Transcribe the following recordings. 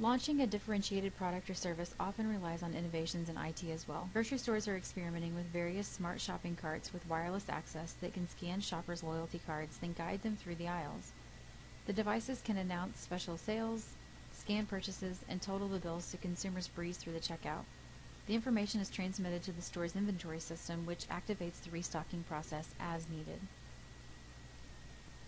Launching a differentiated product or service often relies on innovations in IT as well. Grocery stores are experimenting with various smart shopping carts with wireless access that can scan shoppers' loyalty cards, then guide them through the aisles. The devices can announce special sales, scan purchases, and total the bills so consumers breeze through the checkout. The information is transmitted to the store's inventory system, which activates the restocking process as needed.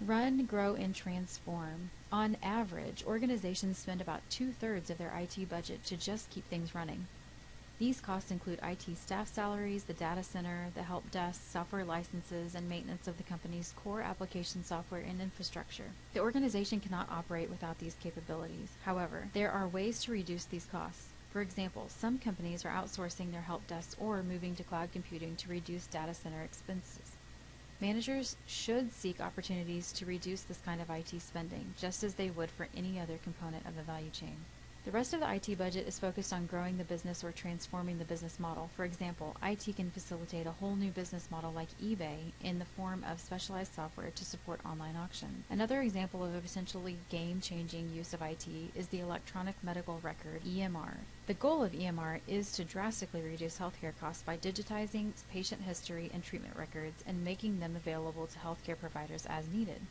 Run, grow, and transform. On average, organizations spend about 2/3 of their IT budget to just keep things running. These costs include IT staff salaries, the data center, the help desk, software licenses, and maintenance of the company's core application software and infrastructure. The organization cannot operate without these capabilities. However, there are ways to reduce these costs. For example, some companies are outsourcing their help desks or moving to cloud computing to reduce data center expenses. Managers should seek opportunities to reduce this kind of IT spending, just as they would for any other component of the value chain. The rest of the IT budget is focused on growing the business or transforming the business model. For example, IT can facilitate a whole new business model like eBay in the form of specialized software to support online auction. Another example of a potentially game-changing use of IT is the electronic medical record, EMR. The goal of EMR is to drastically reduce healthcare costs by digitizing patient history and treatment records and making them available to healthcare providers as needed.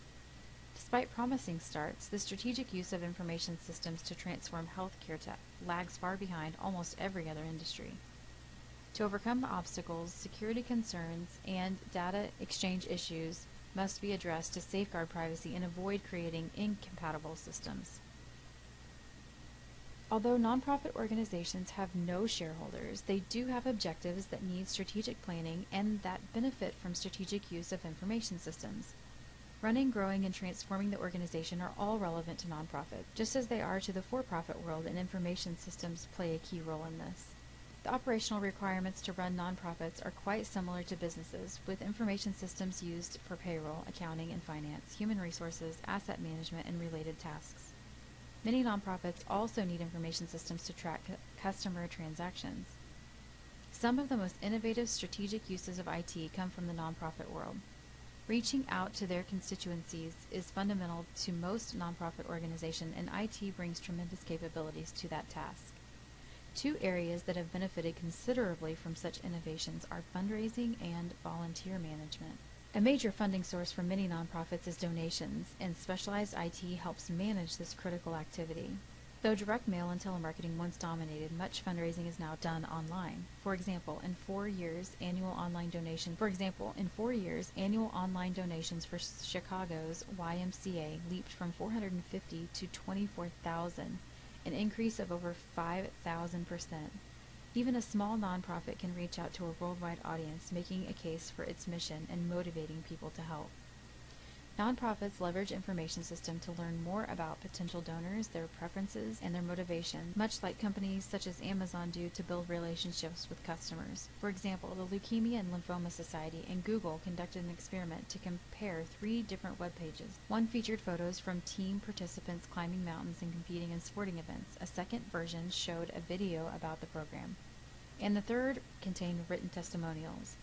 Despite promising starts, the strategic use of information systems to transform healthcare lags far behind almost every other industry. To overcome the obstacles, security concerns, and data exchange issues must be addressed to safeguard privacy and avoid creating incompatible systems. Although nonprofit organizations have no shareholders, they do have objectives that need strategic planning and that benefit from strategic use of information systems. Running, growing, and transforming the organization are all relevant to nonprofit, just as they are to the for-profit world, and information systems play a key role in this. The operational requirements to run nonprofits are quite similar to businesses, with information systems used for payroll, accounting and finance, human resources, asset management, and related tasks. Many nonprofits also need information systems to track customer transactions. Some of the most innovative strategic uses of IT come from the nonprofit world. Reaching out to their constituencies is fundamental to most nonprofit organizations, and IT brings tremendous capabilities to that task. Two areas that have benefited considerably from such innovations are fundraising and volunteer management. A major funding source for many nonprofits is donations, and specialized IT helps manage this critical activity. Though direct mail and telemarketing once dominated, much fundraising is now done online. For example, in 4 years, annual online donations for Chicago's YMCA leaped from 450 to 24,000, an increase of over 5,000%. Even a small nonprofit can reach out to a worldwide audience, making a case for its mission and motivating people to help. Nonprofits leverage information systems to learn more about potential donors, their preferences, and their motivation, much like companies such as Amazon do to build relationships with customers. For example, the Leukemia and Lymphoma Society and Google conducted an experiment to compare 3 different web pages. One featured photos from team participants climbing mountains and competing in sporting events. A second version showed a video about the program. And the third contained written testimonials.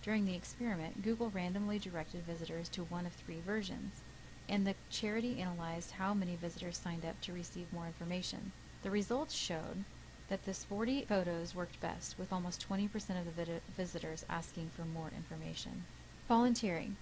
During the experiment, Google randomly directed visitors to one of 3 versions, and the charity analyzed how many visitors signed up to receive more information. The results showed that the sporty photos worked best, with almost 20% of the visitors asking for more information. Volunteering.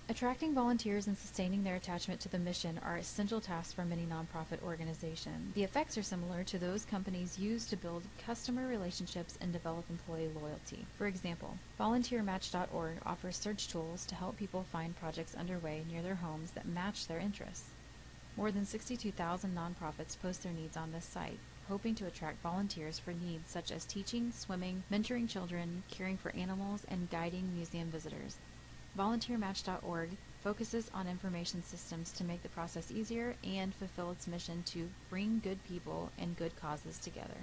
Attracting volunteers and sustaining their attachment to the mission are essential tasks for many nonprofit organizations. The effects are similar to those companies use to build customer relationships and develop employee loyalty. For example, VolunteerMatch.org offers search tools to help people find projects underway near their homes that match their interests. More than 62,000 nonprofits post their needs on this site, hoping to attract volunteers for needs such as teaching, swimming, mentoring children, caring for animals, and guiding museum visitors. VolunteerMatch.org focuses on information systems to make the process easier and fulfill its mission to bring good people and good causes together.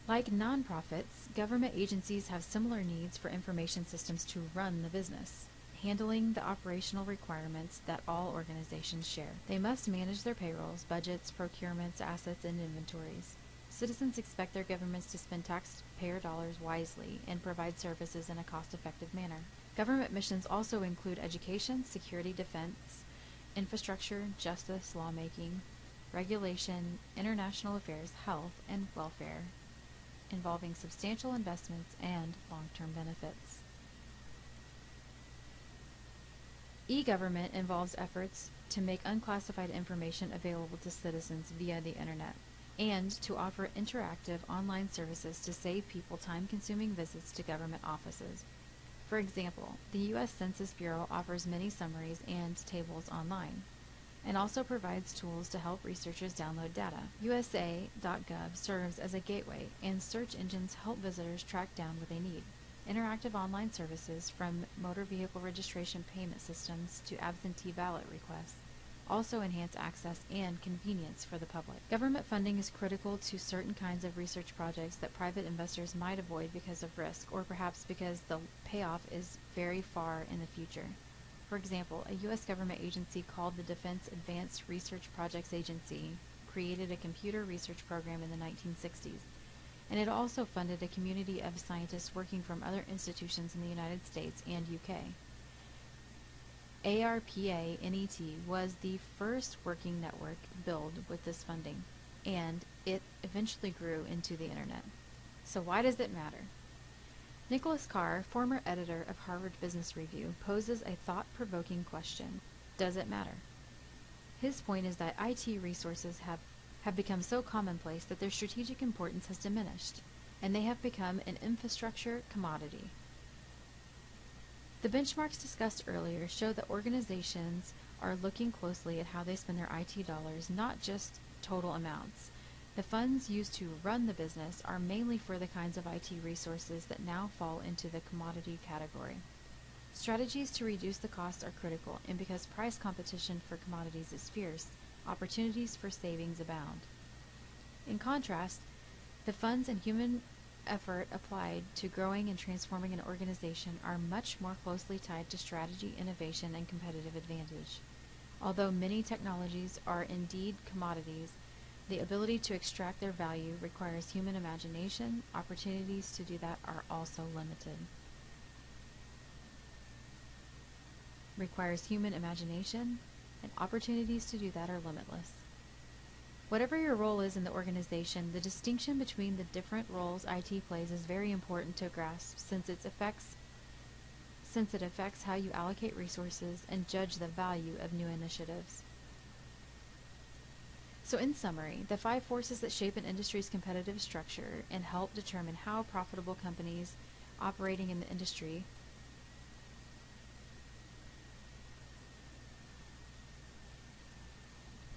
Like nonprofits, government agencies have similar needs for information systems to run the business, handling the operational requirements that all organizations share. They must manage their payrolls, budgets, procurements, assets, and inventories. Citizens expect their governments to spend taxpayer dollars wisely and provide services in a cost-effective manner. Government missions also include education, security, defense, infrastructure, justice, lawmaking, regulation, international affairs, health, and welfare, involving substantial investments and long-term benefits. E-government involves efforts to make unclassified information available to citizens via the Internet, and to offer interactive online services to save people time-consuming visits to government offices. For example, the U.S. Census Bureau offers many summaries and tables online, and also provides tools to help researchers download data. USA.gov serves as a gateway, and search engines help visitors track down what they need. Interactive online services, from motor vehicle registration payment systems to absentee ballot requests, also enhance access and convenience for the public. Government funding is critical to certain kinds of research projects that private investors might avoid because of risk, or perhaps because the payoff is very far in the future. For example, a U.S. government agency called the Defense Advanced Research Projects Agency created a computer research program in the 1960s, and it also funded a community of scientists working from other institutions in the United States and UK. ARPA-NET was the first working network built with this funding, and it eventually grew into the Internet. So why does it matter? Nicholas Carr, former editor of Harvard Business Review, poses a thought-provoking question. Does it matter? His point is that IT resources have become so commonplace that their strategic importance has diminished, and they have become an infrastructure commodity. The benchmarks discussed earlier show that organizations are looking closely at how they spend their IT dollars, not just total amounts. The funds used to run the business are mainly for the kinds of IT resources that now fall into the commodity category. Strategies to reduce the costs are critical, and because price competition for commodities is fierce, opportunities for savings abound. In contrast, the funds and human effort applied to growing and transforming an organization are much more closely tied to strategy, innovation, and competitive advantage. Although many technologies are indeed commodities, the ability to extract their value requires human imagination. Opportunities to do that are also limited. Requires human imagination, and opportunities to do that are limitless. Whatever your role is in the organization, the distinction between the different roles IT plays is very important to grasp, since it affects how you allocate resources and judge the value of new initiatives. So in summary, the 5 forces that shape an industry's competitive structure and help determine how profitable companies operating in the industry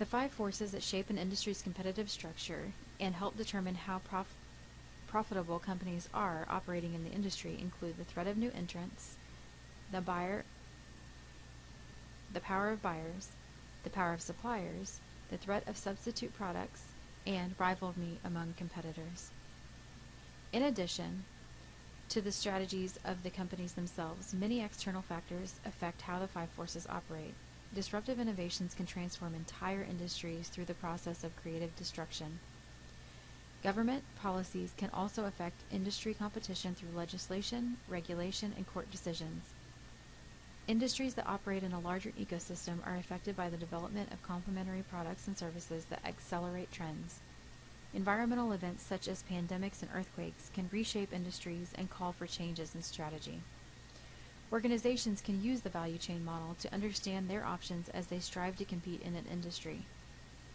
The 5 forces that shape an industry's competitive structure and help determine how profitable companies are operating in the industry include the threat of new entrants, the power of buyers, the power of suppliers, the threat of substitute products, and rivalry among competitors. In addition to the strategies of the companies themselves, many external factors affect how the 5 forces operate. Disruptive innovations can transform entire industries through the process of creative destruction. Government policies can also affect industry competition through legislation, regulation, and court decisions. Industries that operate in a larger ecosystem are affected by the development of complementary products and services that accelerate trends. Environmental events such as pandemics and earthquakes can reshape industries and call for changes in strategy. Organizations can use the value chain model to understand their options as they strive to compete in an industry.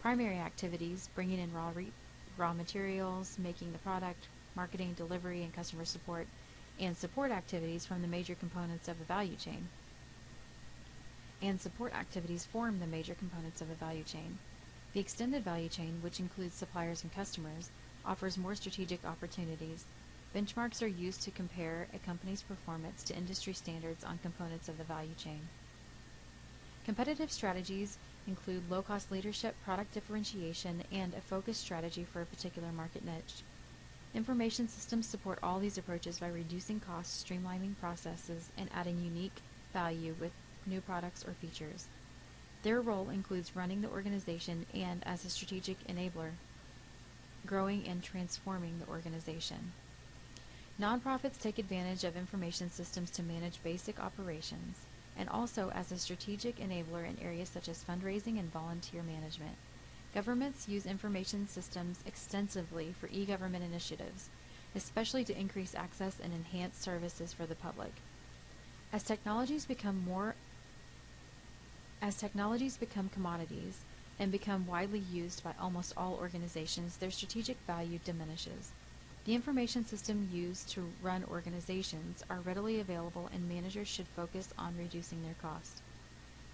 Primary activities, bringing in raw materials, making the product, marketing, delivery, and customer support, and support activities from the major components of the value chain. Form the major components of the value chain. The extended value chain, which includes suppliers and customers, offers more strategic opportunities. Benchmarks are used to compare a company's performance to industry standards on components of the value chain. Competitive strategies include low-cost leadership, product differentiation, and a focused strategy for a particular market niche. Information systems support all these approaches by reducing costs, streamlining processes, and adding unique value with new products or features. Their role includes running the organization and, as a strategic enabler, growing and transforming the organization. Nonprofits take advantage of information systems to manage basic operations. and also as a strategic enabler in areas such as fundraising and volunteer management. Governments use information systems extensively for e-government initiatives, especially to increase access and enhance services for the public. As technologies become commodities and become widely used by almost all organizations, their strategic value diminishes. The information system used to run organizations are readily available, and managers should focus on reducing their cost.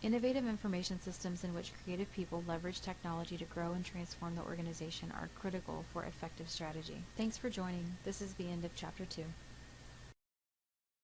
Innovative information systems in which creative people leverage technology to grow and transform the organization are critical for effective strategy. Thanks for joining. This is the end of Chapter 2.